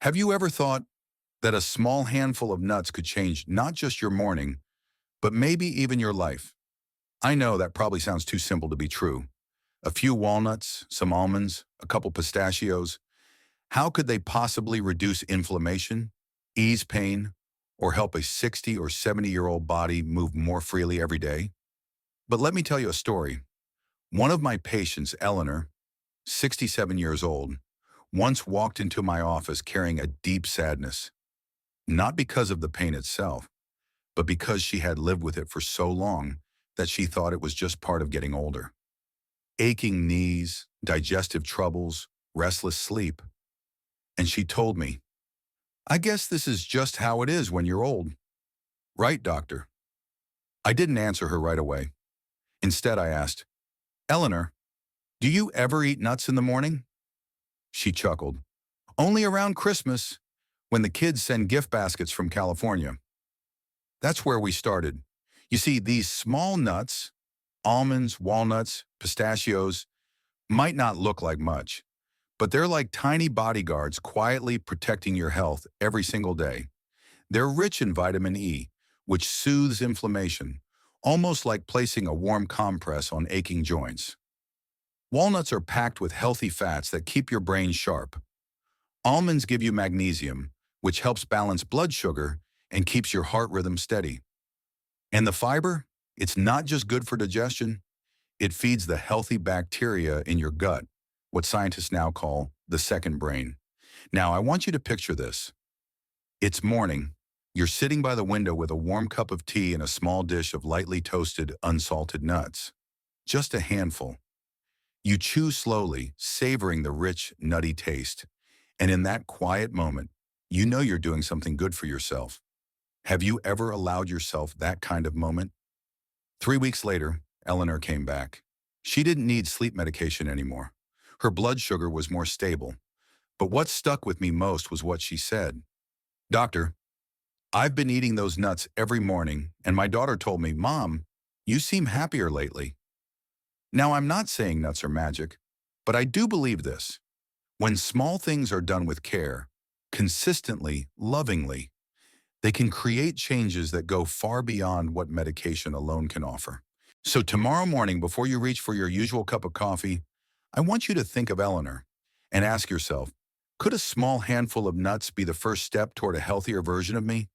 Have you ever thought that a small handful of nuts could change not just your morning, but maybe even your life? I know that probably sounds too simple to be true. A few walnuts, some almonds, a couple pistachios. How could they possibly reduce inflammation, ease pain, or help a 60 or 70-year-old body move more freely every day? But let me tell you a story. One of my patients, Eleanor, 67 years old, once walked into my office carrying a deep sadness, not because of the pain itself, but because she had lived with it for so long that she thought it was just part of getting older. Aching knees, digestive troubles, restless sleep. And she told me, "I guess this is just how it is when you're old." "Right, doctor." I didn't answer her right away. Instead, I asked, "Eleanor, do you ever eat nuts in the morning?" She chuckled. "Only around Christmas, when the kids send gift baskets from California." That's where we started. You see, these small nuts, almonds, walnuts, pistachios, might not look like much, but they're like tiny bodyguards quietly protecting your health every single day. They're rich in vitamin E, which soothes inflammation, almost like placing a warm compress on aching joints. Walnuts are packed with healthy fats that keep your brain sharp. Almonds give you magnesium, which helps balance blood sugar and keeps your heart rhythm steady. And the fiber? It's not just good for digestion, it feeds the healthy bacteria in your gut, what scientists now call the second brain. Now, I want you to picture this. It's morning. You're sitting by the window with a warm cup of tea and a small dish of lightly toasted, unsalted nuts. Just a handful. You chew slowly, savoring the rich, nutty taste. And in that quiet moment, you know you're doing something good for yourself. Have you ever allowed yourself that kind of moment? 3 weeks later, Eleanor came back. She didn't need sleep medication anymore. Her blood sugar was more stable. But what stuck with me most was what she said. "Doctor, I've been eating those nuts every morning, and my daughter told me, 'Mom, you seem happier lately.'" Now, I'm not saying nuts are magic, but I do believe this. When small things are done with care, consistently, lovingly, they can create changes that go far beyond what medication alone can offer. So tomorrow morning, before you reach for your usual cup of coffee, I want you to think of Eleanor and ask yourself, could a small handful of nuts be the first step toward a healthier version of me?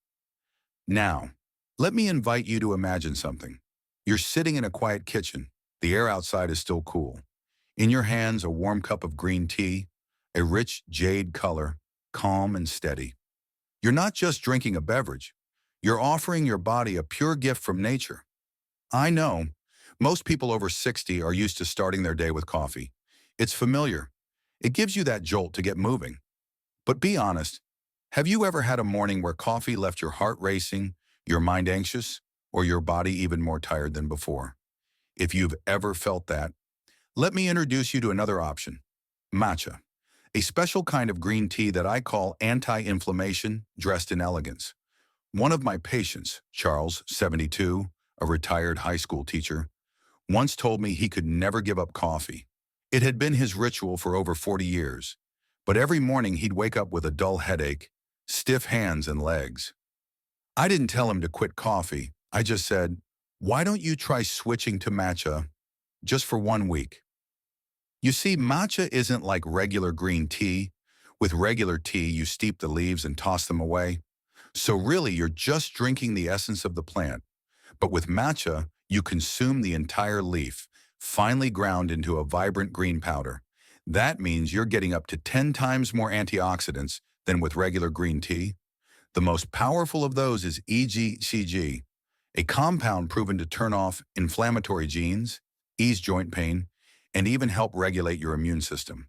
Now, let me invite you to imagine something. You're sitting in a quiet kitchen. The air outside is still cool. In your hands, a warm cup of green tea, a rich jade color, calm and steady. You're not just drinking a beverage. You're offering your body a pure gift from nature. I know, most people over 60 are used to starting their day with coffee. It's familiar. It gives you that jolt to get moving. But be honest, have you ever had a morning where coffee left your heart racing, your mind anxious, or your body even more tired than before? If you've ever felt that, let me introduce you to another option, matcha, a special kind of green tea that I call anti-inflammation dressed in elegance. One of my patients, Charles, 72, a retired high school teacher, once told me he could never give up coffee. It had been his ritual for over 40 years, but every morning he'd wake up with a dull headache, stiff hands and legs. I didn't tell him to quit coffee. I just said, "Why don't you try switching to matcha just for 1 week?" You see, matcha isn't like regular green tea. With regular tea, you steep the leaves and toss them away. So really, you're just drinking the essence of the plant. But with matcha, you consume the entire leaf, finely ground into a vibrant green powder. That means you're getting up to 10 times more antioxidants than with regular green tea. The most powerful of those is EGCG, a compound proven to turn off inflammatory genes, ease joint pain, and even help regulate your immune system.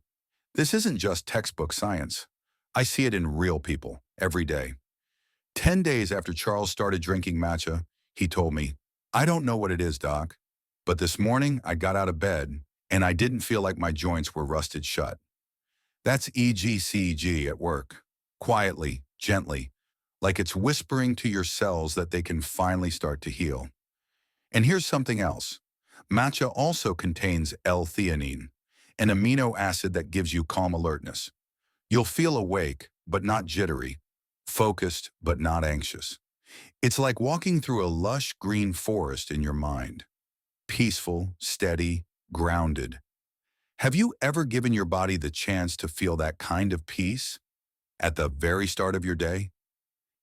This isn't just textbook science. I see it in real people every day. 10 days after Charles started drinking matcha, he told me, "I don't know what it is, doc, but this morning I got out of bed and I didn't feel like my joints were rusted shut." That's EGCG at work, quietly, gently, like it's whispering to your cells that they can finally start to heal. And here's something else. Matcha also contains L-theanine, an amino acid that gives you calm alertness. You'll feel awake, but not jittery, focused but not anxious. It's like walking through a lush green forest in your mind, peaceful, steady, grounded. Have you ever given your body the chance to feel that kind of peace at the very start of your day?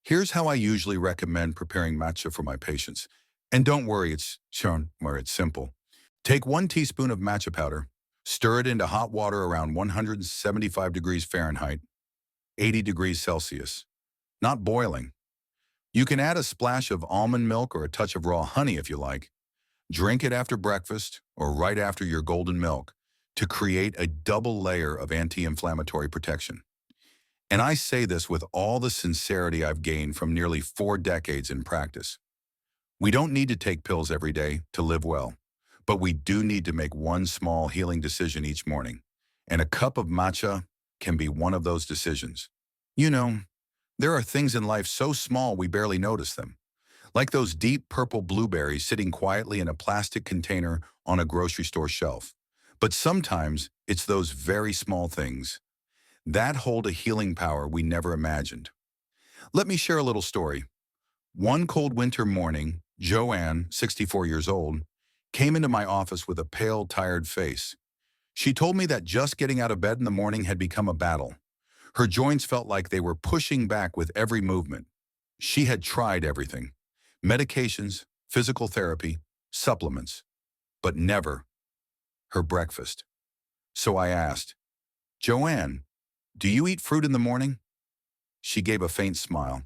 Here's how I usually recommend preparing matcha for my patients. And don't worry, it's shown where it's simple. Take 1 teaspoon of matcha powder, stir it into hot water around 175 degrees Fahrenheit, 80 degrees Celsius. Not boiling. You can add a splash of almond milk or a touch of raw honey if you like. Drink it after breakfast or right after your golden milk to create a double layer of anti-inflammatory protection. And I say this with all the sincerity I've gained from nearly 4 decades in practice. We don't need to take pills every day to live well, but we do need to make one small healing decision each morning. And a cup of matcha can be one of those decisions. You know, there are things in life so small we barely notice them, like those deep purple blueberries sitting quietly in a plastic container on a grocery store shelf. But sometimes it's those very small things that hold a healing power we never imagined. Let me share a little story. One cold winter morning, Joanne, 64 years old, came into my office with a pale, tired face. She told me that just getting out of bed in the morning had become a battle. Her joints felt like they were pushing back with every movement. She had tried everything: medications, physical therapy, supplements, but never her breakfast. So I asked, "Joanne, do you eat fruit in the morning?" She gave a faint smile.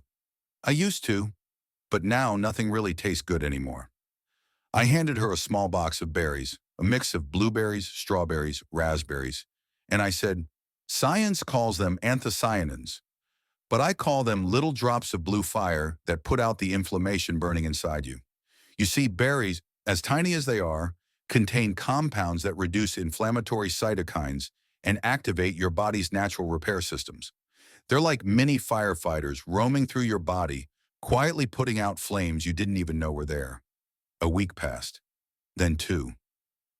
"I used to, but now nothing really tastes good anymore." I handed her a small box of berries, a mix of blueberries, strawberries, raspberries, and I said, "Science calls them anthocyanins, but I call them little drops of blue fire that put out the inflammation burning inside you." You see, berries, as tiny as they are, contain compounds that reduce inflammatory cytokines and activate your body's natural repair systems. They're like mini firefighters roaming through your body, quietly putting out flames you didn't even know were there. A week passed, then 2.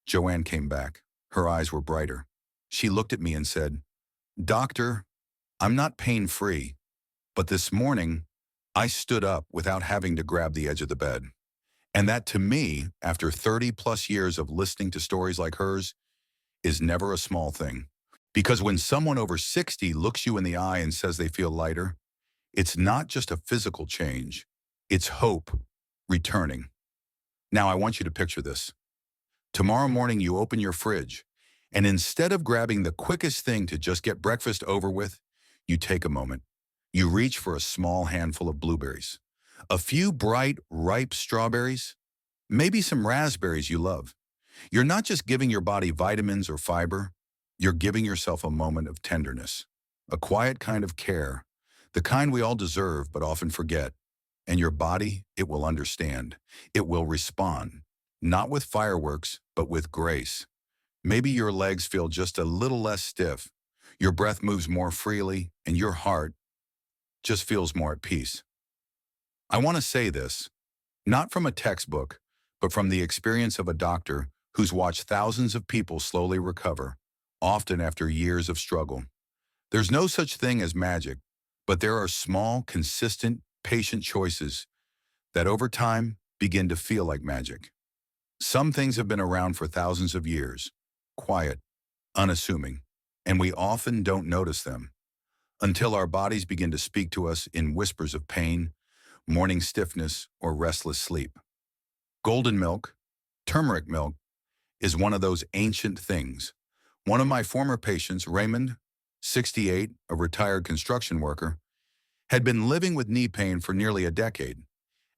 Joanne came back. Her eyes were brighter. She looked at me and said, "Doctor, I'm not pain-free, but this morning I stood up without having to grab the edge of the bed." And that, to me, after 30-plus years of listening to stories like hers, is never a small thing. Because when someone over 60 looks you in the eye and says they feel lighter, it's not just a physical change, it's hope returning. Now I want you to picture this. Tomorrow morning you open your fridge, and instead of grabbing the quickest thing to just get breakfast over with, you take a moment. You reach for a small handful of blueberries, a few bright, ripe strawberries, maybe some raspberries you love. You're not just giving your body vitamins or fiber, you're giving yourself a moment of tenderness, a quiet kind of care, the kind we all deserve but often forget. And your body, it will understand. It will respond, not with fireworks, but with grace. Maybe your legs feel just a little less stiff, your breath moves more freely, and your heart just feels more at peace. I want to say this, not from a textbook, but from the experience of a doctor who's watched thousands of people slowly recover, often after years of struggle. There's no such thing as magic, but there are small, consistent, patient choices that over time begin to feel like magic. Some things have been around for thousands of years, quiet, unassuming, and we often don't notice them until our bodies begin to speak to us in whispers of pain, morning stiffness, or restless sleep. Golden milk, turmeric milk, is one of those ancient things. One of my former patients, Raymond, 68, a retired construction worker, had been living with knee pain for nearly a decade.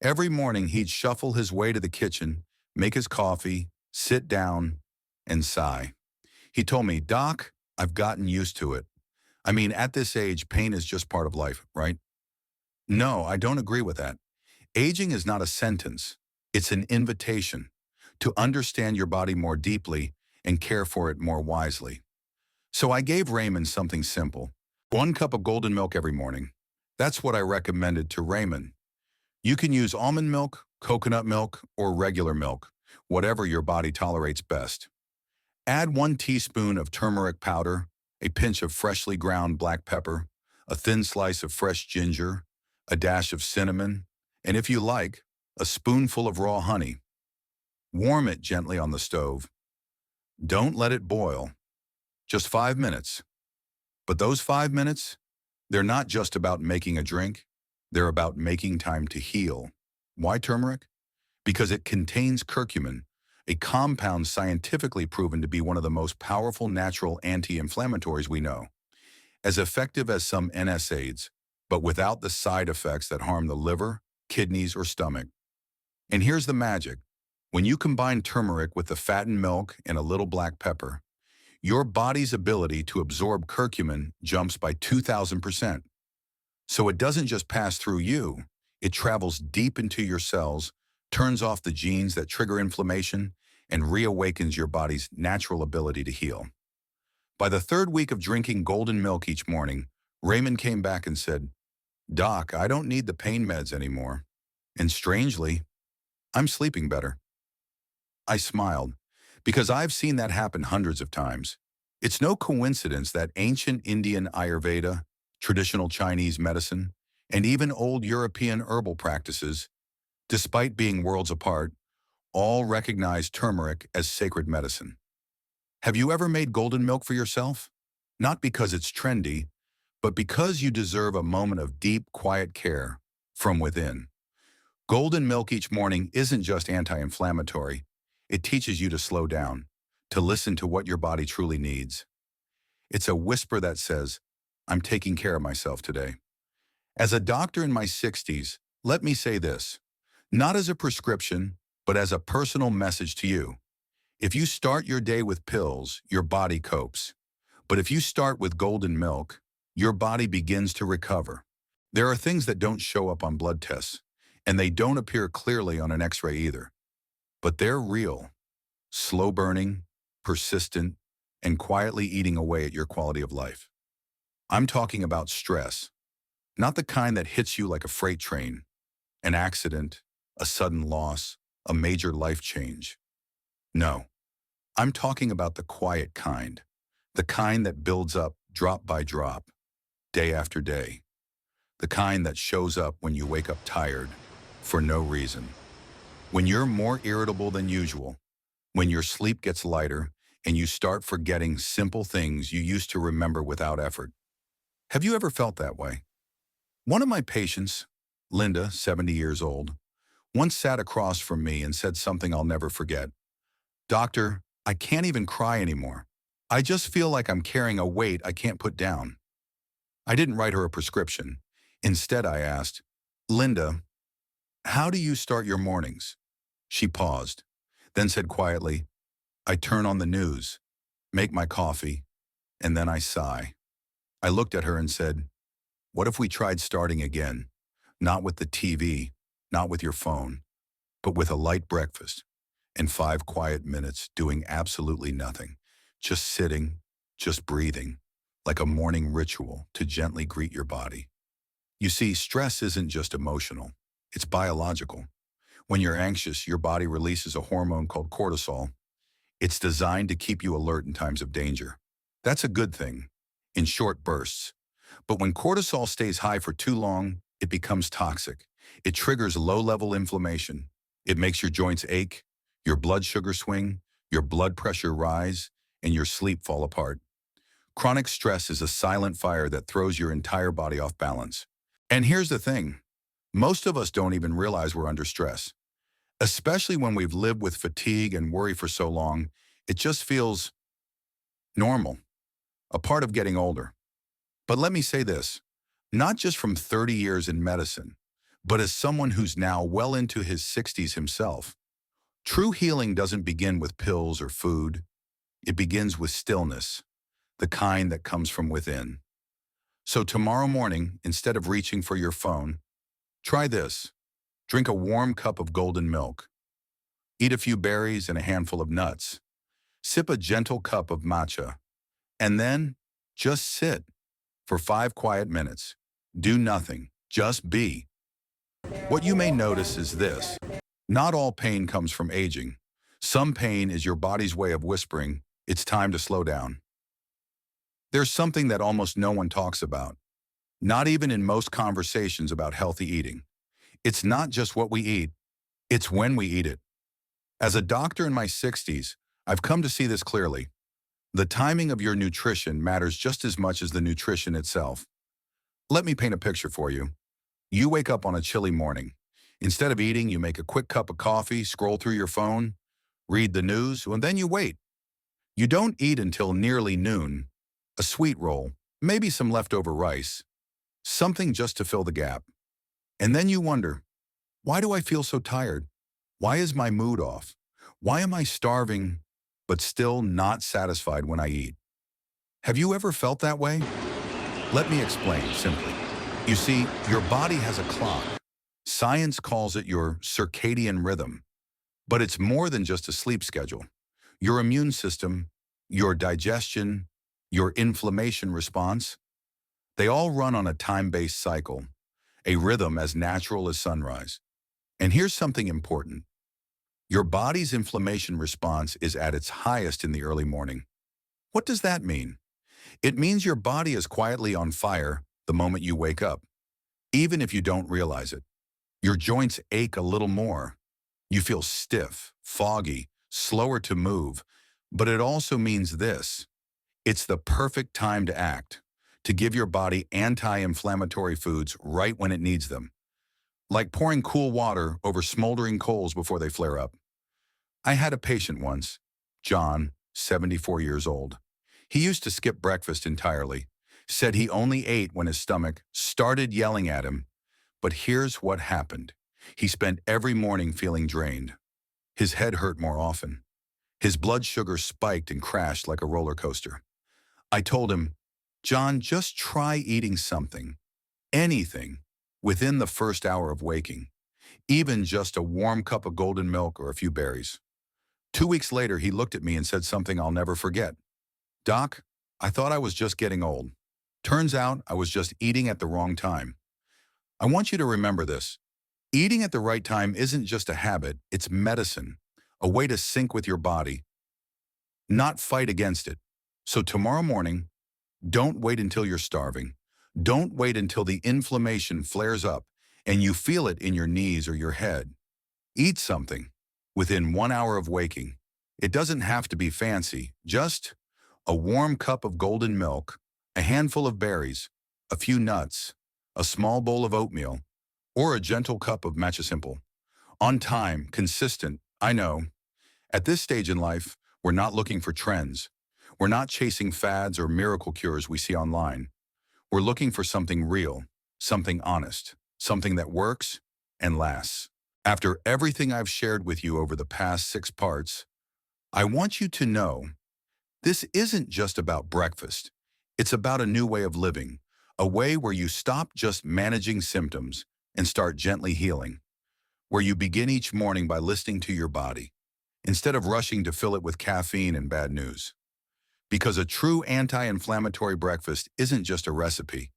Every morning he'd shuffle his way to the kitchen, make his coffee, sit down, and sigh. He told me, "Doc, I've gotten used to it. I mean, at this age, pain is just part of life, right?" No, I don't agree with that. Aging is not a sentence. It's an invitation to understand your body more deeply and care for it more wisely. So I gave Raymond something simple: 1 cup of golden milk every morning. That's what I recommended to Raymond. You can use almond milk, coconut milk, or regular milk, whatever your body tolerates best. Add 1 teaspoon of turmeric powder, a pinch of freshly ground black pepper, a thin slice of fresh ginger, a dash of cinnamon, and if you like, a spoonful of raw honey. Warm it gently on the stove. Don't let it boil. Just 5 minutes. But those 5 minutes, they're not just about making a drink. They're about making time to heal. Why turmeric? Because it contains curcumin, a compound scientifically proven to be one of the most powerful natural anti-inflammatories we know. As effective as some NSAIDs, but without the side effects that harm the liver, kidneys, or stomach. And here's the magic. When you combine turmeric with the fattened milk and a little black pepper, your body's ability to absorb curcumin jumps by 2,000%. So it doesn't just pass through you, it travels deep into your cells, turns off the genes that trigger inflammation, and reawakens your body's natural ability to heal. By the third week of drinking golden milk each morning, Raymond came back and said, "Doc, I don't need the pain meds anymore. And strangely, I'm sleeping better." I smiled, because I've seen that happen hundreds of times. It's no coincidence that ancient Indian Ayurveda, traditional Chinese medicine, and even old European herbal practices, despite being worlds apart, all recognize turmeric as sacred medicine. Have you ever made golden milk for yourself? Not because it's trendy, but because you deserve a moment of deep, quiet care from within. Golden milk each morning isn't just anti-inflammatory. It teaches you to slow down, to listen to what your body truly needs. It's a whisper that says, "I'm taking care of myself today." As a doctor in my 60s, let me say this, not as a prescription, but as a personal message to you. If you start your day with pills, your body copes. But if you start with golden milk, your body begins to recover. There are things that don't show up on blood tests, and they don't appear clearly on an X-ray either. But they're real, slow burning, persistent, and quietly eating away at your quality of life. I'm talking about stress, not the kind that hits you like a freight train, an accident, a sudden loss, a major life change. No, I'm talking about the quiet kind, the kind that builds up drop by drop, day after day, the kind that shows up when you wake up tired for no reason. When you're more irritable than usual, when your sleep gets lighter, and you start forgetting simple things you used to remember without effort. Have you ever felt that way? One of my patients, Linda, 70 years old, once sat across from me and said something I'll never forget. "Doctor, I can't even cry anymore. I just feel like I'm carrying a weight I can't put down." I didn't write her a prescription. Instead, I asked, "Linda, how do you start your mornings?" She paused, then said quietly, "I turn on the news, make my coffee, and then I sigh." I looked at her and said, "What if we tried starting again? Not with the TV, not with your phone, but with a light breakfast and 5 quiet minutes doing absolutely nothing, just sitting, just breathing, like a morning ritual to gently greet your body." You see, stress isn't just emotional, it's biological. When you're anxious, your body releases a hormone called cortisol. It's designed to keep you alert in times of danger. That's a good thing, in short bursts. But when cortisol stays high for too long, it becomes toxic. It triggers low-level inflammation. It makes your joints ache, your blood sugar swing, your blood pressure rise, and your sleep fall apart. Chronic stress is a silent fire that throws your entire body off balance. And here's the thing. Most of us don't even realize we're under stress. Especially when we've lived with fatigue and worry for so long, it just feels normal, a part of getting older. But let me say this, not just from 30 years in medicine, but as someone who's now well into his 60s himself. True healing doesn't begin with pills or food. It begins with stillness, the kind that comes from within. So tomorrow morning, instead of reaching for your phone, try this. Drink a warm cup of golden milk. Eat a few berries and a handful of nuts. Sip a gentle cup of matcha. And then just sit for 5 quiet minutes. Do nothing, just be. What you may notice is this. Not all pain comes from aging. Some pain is your body's way of whispering, it's time to slow down. There's something that almost no one talks about. Not even in most conversations about healthy eating. It's not just what we eat, it's when we eat it. As a doctor in my 60s, I've come to see this clearly. The timing of your nutrition matters just as much as the nutrition itself. Let me paint a picture for you. You wake up on a chilly morning. Instead of eating, you make a quick cup of coffee, scroll through your phone, read the news, and then you wait. You don't eat until nearly noon. A sweet roll, maybe some leftover rice, something just to fill the gap. And then you wonder, why do I feel so tired? Why is my mood off? Why am I starving, but still not satisfied when I eat? Have you ever felt that way? Let me explain simply. You see, your body has a clock. Science calls it your circadian rhythm. But it's more than just a sleep schedule. Your immune system, your digestion, your inflammation response, they all run on a time-based cycle, a rhythm as natural as sunrise. And here's something important. Your body's inflammation response is at its highest in the early morning. What does that mean? It means your body is quietly on fire the moment you wake up, even if you don't realize it. Your joints ache a little more. You feel stiff, foggy, slower to move, but it also means this. It's the perfect time to act, to give your body anti-inflammatory foods right when it needs them, like pouring cool water over smoldering coals before they flare up. I had a patient once, John, 74 years old. He used to skip breakfast entirely, said he only ate when his stomach started yelling at him. But here's what happened. He spent every morning feeling drained. His head hurt more often. His blood sugar spiked and crashed like a roller coaster. I told him, John, just try eating something, anything, within the first hour of waking, even just a warm cup of golden milk or a few berries. 2 weeks later, he looked at me and said something I'll never forget. Doc, I thought I was just getting old. Turns out I was just eating at the wrong time. I want you to remember this. Eating at the right time isn't just a habit, it's medicine, a way to sync with your body, not fight against it. So tomorrow morning, don't wait until you're starving. Don't wait until the inflammation flares up and you feel it in your knees or your head. Eat something within 1 hour of waking. It doesn't have to be fancy, just a warm cup of golden milk, a handful of berries, a few nuts, a small bowl of oatmeal, or a gentle cup of matcha simple. On time, consistent, I know. At this stage in life, we're not looking for trends. We're not chasing fads or miracle cures we see online. We're looking for something real, something honest, something that works and lasts. After everything I've shared with you over the past 6 parts, I want you to know this isn't just about breakfast. It's about a new way of living, a way where you stop just managing symptoms and start gently healing, where you begin each morning by listening to your body, instead of rushing to fill it with caffeine and bad news. Because a true anti-inflammatory breakfast isn't just a recipe,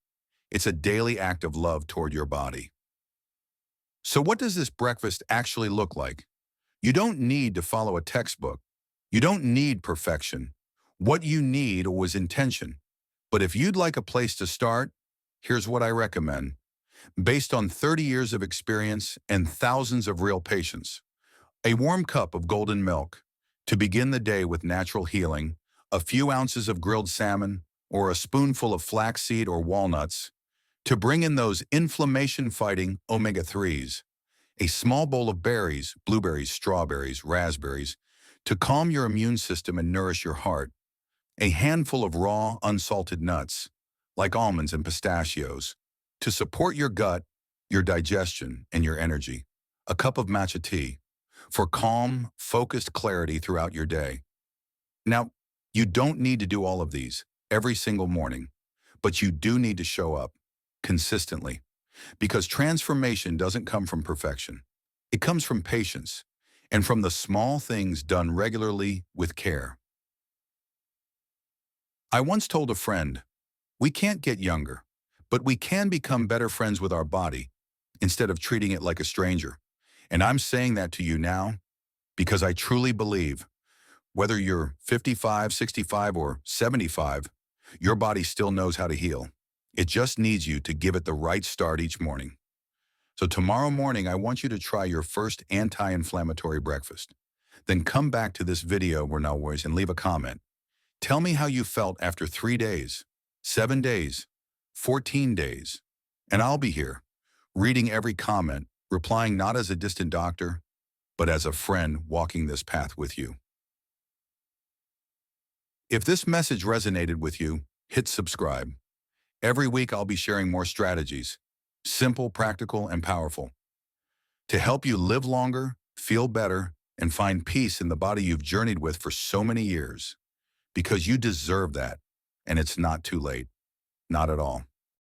it's a daily act of love toward your body. So what does this breakfast actually look like? You don't need to follow a textbook. You don't need perfection. What you need was intention. But if you'd like a place to start, here's what I recommend. Based on 30 years of experience and thousands of real patients, a warm cup of golden milk to begin the day with natural healing, a few ounces of grilled salmon, or a spoonful of flaxseed or walnuts to bring in those inflammation-fighting omega-3s, a small bowl of berries, blueberries, strawberries, raspberries, to calm your immune system and nourish your heart, a handful of raw, unsalted nuts, like almonds and pistachios, to support your gut, your digestion, and your energy, a cup of matcha tea, for calm, focused clarity throughout your day. Now, you don't need to do all of these every single morning, but you do need to show up consistently, because transformation doesn't come from perfection. It comes from patience and from the small things done regularly with care. I once told a friend, we can't get younger, but we can become better friends with our body instead of treating it like a stranger. And I'm saying that to you now because I truly believe whether you're 55, 65, or 75, your body still knows how to heal. It just needs you to give it the right start each morning. So tomorrow morning, I want you to try your first anti-inflammatory breakfast. Then come back to this video where no worries and leave a comment. Tell me how you felt after 3 days, 7 days, 14 days. And I'll be here, reading every comment, replying not as a distant doctor, but as a friend walking this path with you. If this message resonated with you, hit subscribe. Every week I'll be sharing more strategies, simple, practical, and powerful, to help you live longer, feel better, and find peace in the body you've journeyed with for so many years. Because you deserve that, and it's not too late. Not at all.